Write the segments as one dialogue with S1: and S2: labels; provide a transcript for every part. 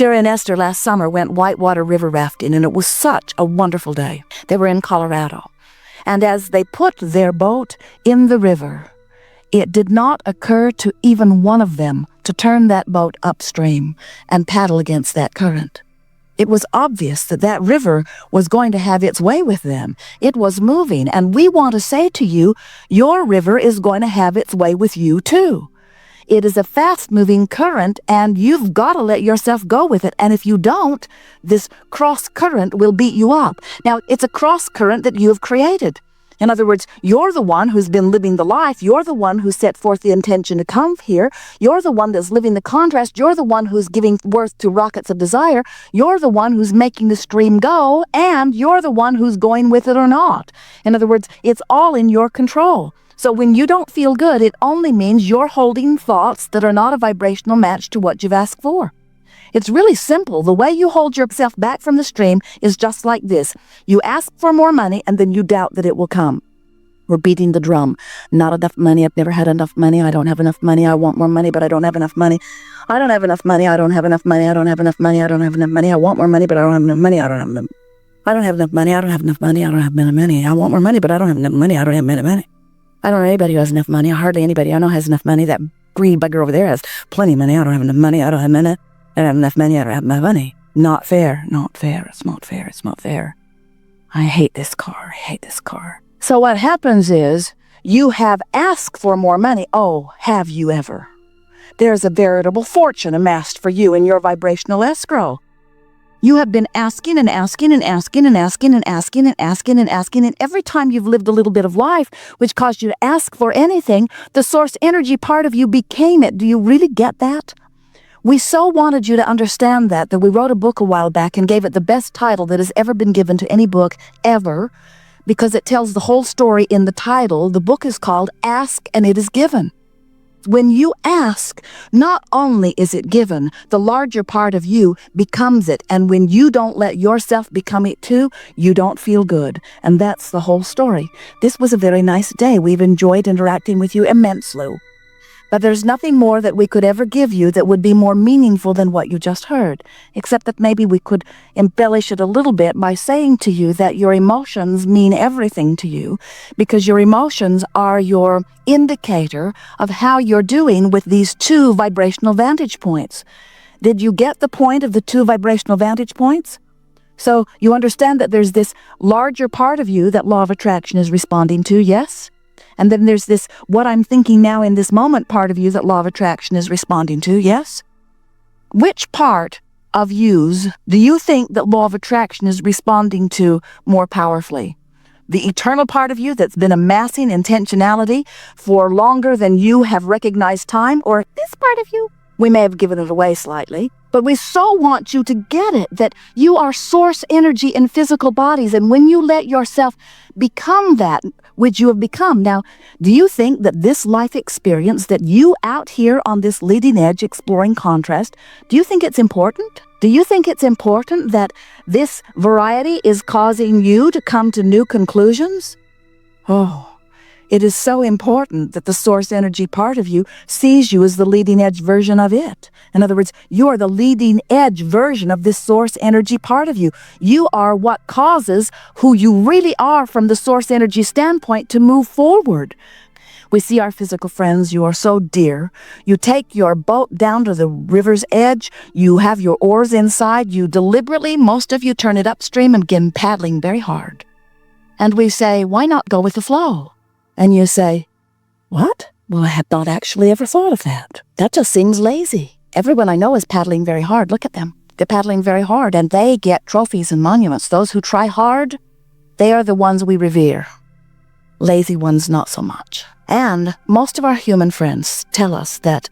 S1: Jerry and Esther last summer went whitewater river rafting, and it was such a wonderful day. They were in Colorado. And as they put their boat in the river, it did not occur to even one of them to turn that boat upstream and paddle against that current. It was obvious that that river was going to have its way with them. It was moving, and we want to say to you, your river is going to have its way with you too. It is a fast-moving current, and you've got to let yourself go with it. And if you don't, this cross-current will beat you up. Now, it's a cross-current that you have created. In other words, you're the one who's been living the life. You're the one who set forth the intention to come here. You're the one that's living the contrast. You're the one who's giving birth to rockets of desire. You're the one who's making the stream go, and you're the one who's going with it or not. In other words, it's all in your control. So when you don't feel good, it only means you're holding thoughts that are not a vibrational match to what you've asked for. It's really simple. The way you hold yourself back from the stream is just like this. You ask for more money, and then you doubt that it will come. We're beating the drum. Not enough money. I've never had enough money. I don't have enough money. I want more money, but I don't have enough money. I don't have enough money. I don't have enough money. I don't have enough money. I don't have enough money. I want more money, but I don't have enough money. I don't have enough. I don't have enough money. I don't have enough money. I don't have enough money. I want more money, but I don't have enough money. I don't have enough money. I don't know anybody who has enough money. Hardly anybody I know has enough money. That green bugger over there has plenty of money. I don't have enough money. I don't have money. I don't have enough money. I don't have enough money. Not fair. Not fair. It's not fair. It's not fair. I hate this car. I hate this car. So what happens is you have asked for more money. Oh, have you ever? There's a veritable fortune amassed for you in your vibrational escrow. You have been asking and asking and asking and asking and asking and asking and asking, and every time you've lived a little bit of life, which caused you to ask for anything, the source energy part of you became it. Do you really get that? We so wanted you to understand that we wrote a book a while back and gave it the best title that has ever been given to any book ever, because it tells the whole story in the title. The book is called Ask and It Is Given. When you ask, not only is it given, the larger part of you becomes it. And when you don't let yourself become it too, you don't feel good. And that's the whole story. This was a very nice day. We've enjoyed interacting with you immensely. But there's nothing more that we could ever give you that would be more meaningful than what you just heard, except that maybe we could embellish it a little bit by saying to you that your emotions mean everything to you, because your emotions are your indicator of how you're doing with these two vibrational vantage points. Did you get the point of the two vibrational vantage points? So you understand that there's this larger part of you that law of attraction is responding to, yes? And then there's this what I'm thinking now in this moment part of you that law of attraction is responding to, yes? Which part of yous do you think that law of attraction is responding to more powerfully? The eternal part of you that's been amassing intentionality for longer than you have recognized time, or this part of you? We may have given it away slightly, but we so want you to get it, that you are source energy in physical bodies, and when you let yourself become that which you have become. Now, do you think that this life experience, that you out here on this leading edge exploring contrast, do you think it's important? Do you think it's important that this variety is causing you to come to new conclusions? Oh, it is so important that the source energy part of you sees you as the leading edge version of it. In other words, you are the leading edge version of this source energy part of you. You are what causes who you really are from the source energy standpoint to move forward. We see our physical friends. You are so dear. You take your boat down to the river's edge. You have your oars inside. You deliberately, most of you, turn it upstream and begin paddling very hard. And we say, why not go with the flow? And you say, what? Well, I had not actually ever thought of that. That just seems lazy. Everyone I know is paddling very hard. Look at them. They're paddling very hard, and they get trophies and monuments. Those who try hard, they are the ones we revere. Lazy ones, not so much. And most of our human friends tell us that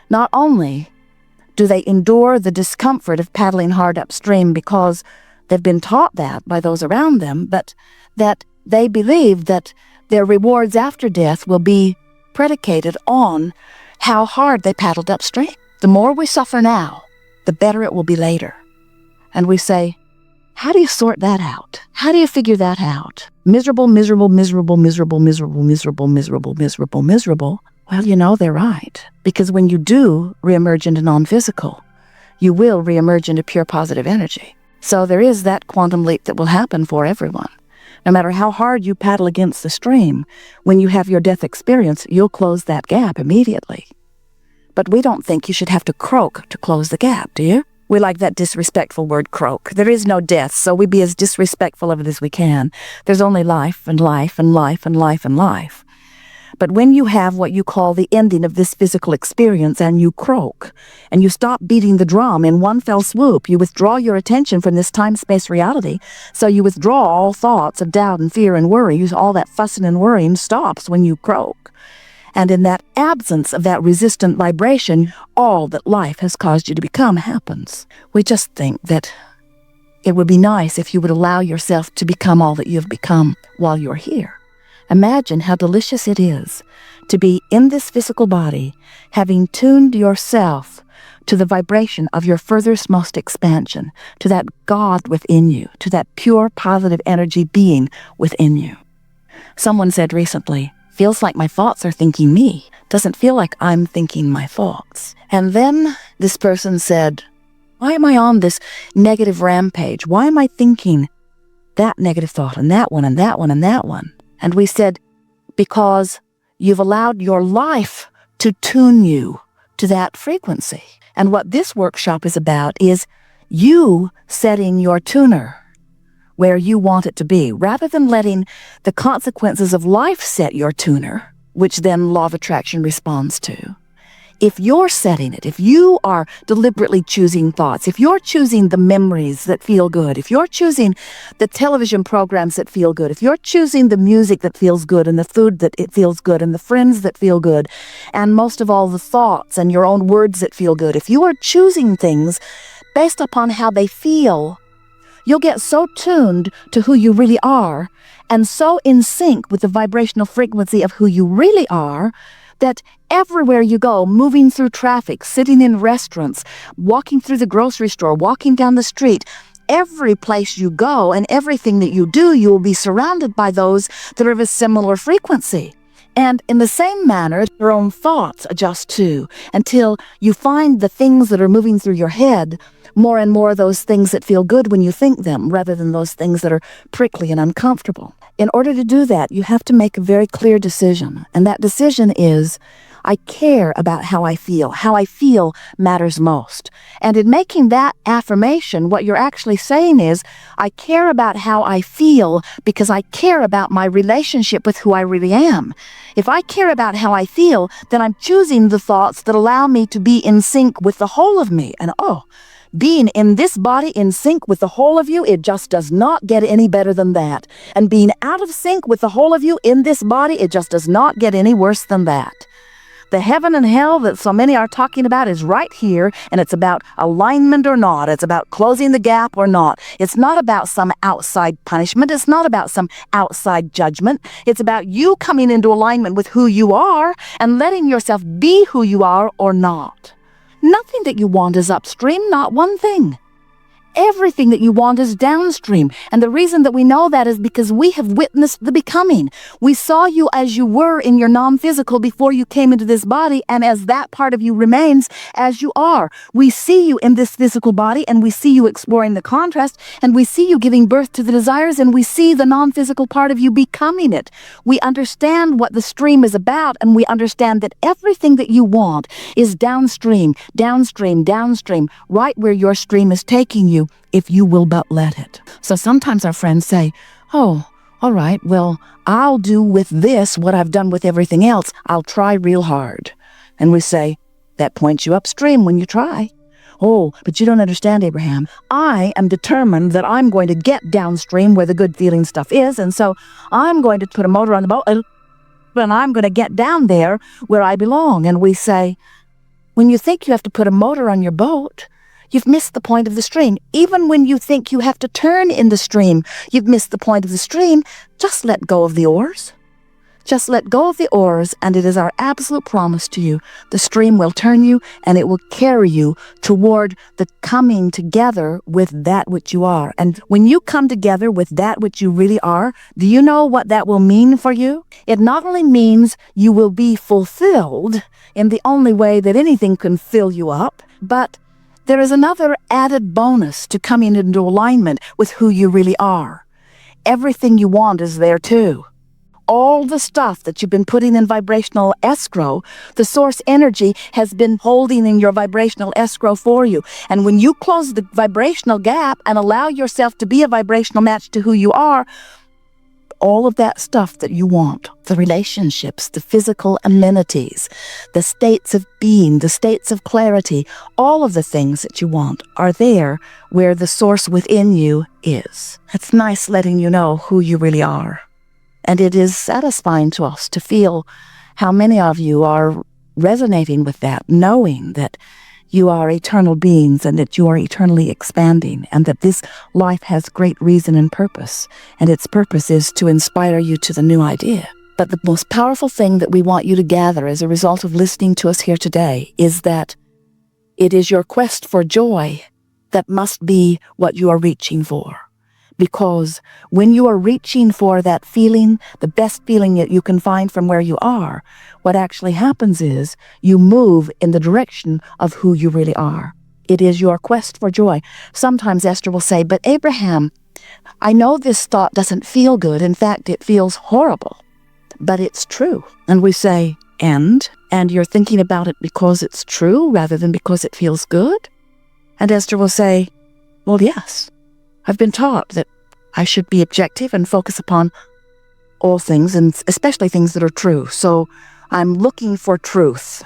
S1: not only do they endure the discomfort of paddling hard upstream because they've been taught that by those around them, but that they believe that their rewards after death will be predicated on how hard they paddled upstream. The more we suffer now, the better it will be later. And we say, how do you sort that out? How do you figure that out? Miserable, miserable, miserable, miserable, miserable, miserable, miserable, miserable, miserable. Well, you know, they're right. Because when you do reemerge into non-physical, you will reemerge into pure positive energy. So there is that quantum leap that will happen for everyone. No matter how hard you paddle against the stream, when you have your death experience, you'll close that gap immediately. But we don't think you should have to croak to close the gap, do you? We like that disrespectful word, croak. There is no death, so we be as disrespectful of it as we can. There's only life and life and life and life and life. But when you have what you call the ending of this physical experience and you croak, and you stop beating the drum in one fell swoop, you withdraw your attention from this time-space reality, so you withdraw all thoughts of doubt and fear and worry. All that fussing and worrying stops when you croak. And in that absence of that resistant vibration, all that life has caused you to become happens. We just think that it would be nice if you would allow yourself to become all that you've become while you're here. Imagine how delicious it is to be in this physical body, having tuned yourself to the vibration of your furthest most expansion, to that God within you, to that pure positive energy being within you. Someone said recently, feels like my thoughts are thinking me. Doesn't feel like I'm thinking my thoughts. And then this person said, why am I on this negative rampage? Why am I thinking that negative thought and that one and that one and that one? And we said, because you've allowed your life to tune you to that frequency. And what this workshop is about is you setting your tuner where you want it to be, rather than letting the consequences of life set your tuner, which then law of attraction responds to. If you're setting it, if you are deliberately choosing thoughts, if you're choosing the memories that feel good, if you're choosing the television programs that feel good, if you're choosing the music that feels good and the food that it feels good and the friends that feel good, and most of all the thoughts and your own words that feel good, if you are choosing things based upon how they feel, you'll get so tuned to who you really are and so in sync with the vibrational frequency of who you really are that everywhere you go, moving through traffic, sitting in restaurants, walking through the grocery store, walking down the street, every place you go and everything that you do, you will be surrounded by those that are of a similar frequency. And in the same manner, your own thoughts adjust too, until you find the things that are moving through your head more and more those things that feel good when you think them, rather than those things that are prickly and uncomfortable. In order to do that, you have to make a very clear decision. And that decision is, I care about how I feel. How I feel matters most. And in making that affirmation, what you're actually saying is, I care about how I feel because I care about my relationship with who I really am. If I care about how I feel, then I'm choosing the thoughts that allow me to be in sync with the whole of me. And being in this body in sync with the whole of you, it just does not get any better than that. And being out of sync with the whole of you in this body, it just does not get any worse than that. The heaven and hell that so many are talking about is right here, and it's about alignment or not. It's about closing the gap or not. It's not about some outside punishment. It's not about some outside judgment. It's about you coming into alignment with who you are and letting yourself be who you are or not. Nothing that you want is upstream, not one thing. Everything that you want is downstream. And the reason that we know that is because we have witnessed the becoming. We saw you as you were in your non-physical before you came into this body, and as that part of you remains as you are. We see you in this physical body, and we see you exploring the contrast, and we see you giving birth to the desires, and we see the non-physical part of you becoming it. We understand what the stream is about, and we understand that everything that you want is downstream, downstream, downstream, right where your stream is taking you, if you will but let it. So sometimes our friends say, oh, all right, well, I'll do with this what I've done with everything else. I'll try real hard. And we say, that points you upstream when you try. Oh, but you don't understand, Abraham. I am determined that I'm going to get downstream where the good feeling stuff is, and so I'm going to put a motor on the boat, and I'm going to get down there where I belong. And we say, when you think you have to put a motor on your boat, you've missed the point of the stream. Even when you think you have to turn in the stream, you've missed the point of the stream. Just let go of the oars. Just let go of the oars, and it is our absolute promise to you. The stream will turn you, and it will carry you toward the coming together with that which you are. And when you come together with that which you really are, do you know what that will mean for you? It not only means you will be fulfilled in the only way that anything can fill you up, but there is another added bonus to coming into alignment with who you really are. Everything you want is there too. All the stuff that you've been putting in vibrational escrow, the source energy has been holding in your vibrational escrow for you. And when you close the vibrational gap and allow yourself to be a vibrational match to who you are, all of that stuff that you want, the relationships, the physical amenities, the states of being, the states of clarity, all of the things that you want are there where the source within you is. It's nice letting you know who you really are. And it is satisfying to us to feel how many of you are resonating with that, knowing that you are eternal beings and that you are eternally expanding and that this life has great reason and purpose. And its purpose is to inspire you to the new idea. But the most powerful thing that we want you to gather as a result of listening to us here today is that it is your quest for joy that must be what you are reaching for. Because when you are reaching for that feeling, the best feeling that you can find from where you are, what actually happens is you move in the direction of who you really are. It is your quest for joy. Sometimes Esther will say, but Abraham, I know this thought doesn't feel good. In fact, it feels horrible, but it's true. And we say, and you're thinking about it because it's true rather than because it feels good? And Esther will say, well, yes. I've been taught that I should be objective and focus upon all things, and especially things that are true. So I'm looking for truth.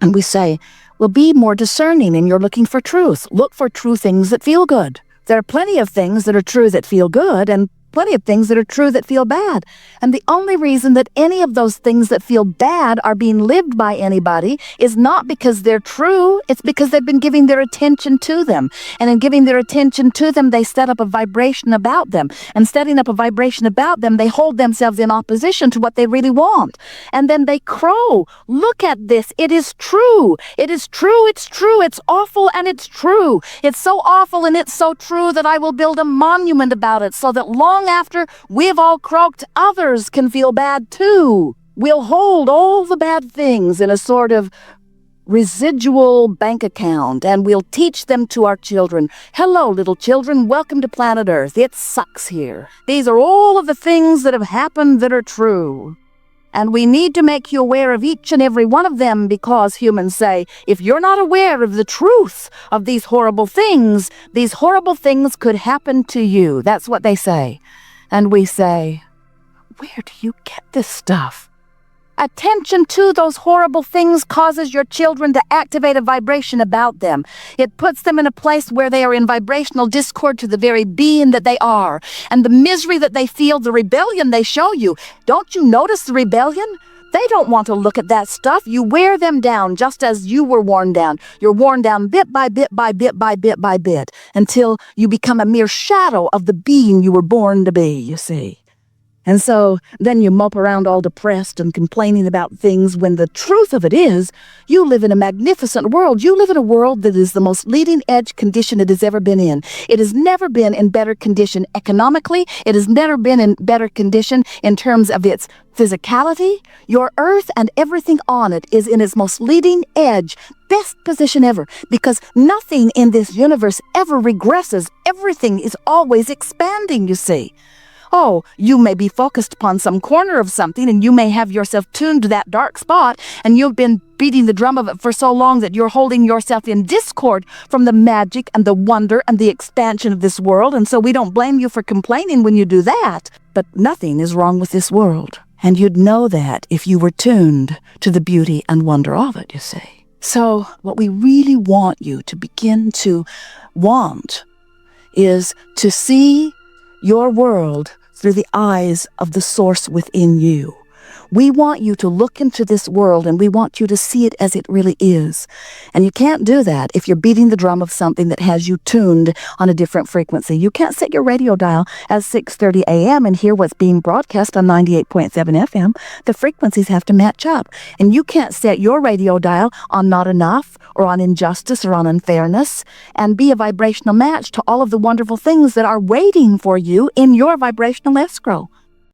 S1: And we say, well, be more discerning and you're looking for truth. Look for true things that feel good. There are plenty of things that are true that feel good and plenty of things that are true that feel bad. And the only reason that any of those things that feel bad are being lived by anybody is not because they're true, it's because they've been giving their attention to them. And in giving their attention to them, they set up a vibration about them. And setting up a vibration about them, they hold themselves in opposition to what they really want. And then they crow. Look at this. It is true. It is true. It's true. It's awful and it's true. It's so awful and it's so true that I will build a monument about it so that long after we've all croaked, others can feel bad too. We'll hold all the bad things in a sort of residual bank account, and we'll teach them to our children. Hello, little children, welcome to planet Earth. It sucks here. These are all of the things that have happened that are true. And we need to make you aware of each and every one of them because humans say, if you're not aware of the truth of these horrible things could happen to you. That's what they say. And we say, where do you get this stuff? Attention to those horrible things causes your children to activate a vibration about them. It puts them in a place where they are in vibrational discord to the very being that they are. And the misery that they feel, the rebellion they show you. Don't you notice the rebellion? They don't want to look at that stuff. You wear them down just as you were worn down. You're worn down bit by bit by bit by bit by bit until you become a mere shadow of the being you were born to be, you see. And so then you mope around all depressed and complaining about things when the truth of it is you live in a magnificent world. You live in a world that is the most leading edge condition it has ever been in. It has never been in better condition economically. It has never been in better condition in terms of its physicality. Your earth and everything on it is in its most leading edge, best position ever, because nothing in this universe ever regresses. Everything is always expanding, you see. Oh, you may be focused upon some corner of something and you may have yourself tuned to that dark spot and you've been beating the drum of it for so long that you're holding yourself in discord from the magic and the wonder and the expansion of this world. And so we don't blame you for complaining when you do that. But nothing is wrong with this world. And you'd know that if you were tuned to the beauty and wonder of it, you see. So what we really want you to begin to want is to see your world through the eyes of the source within you. We want you to look into this world and we want you to see it as it really is. And you can't do that if you're beating the drum of something that has you tuned on a different frequency. You can't set your radio dial at 6:30 a.m. and hear what's being broadcast on 98.7 FM. The frequencies have to match up. And you can't set your radio dial on not enough or on injustice or on unfairness and be a vibrational match to all of the wonderful things that are waiting for you in your vibrational escrow.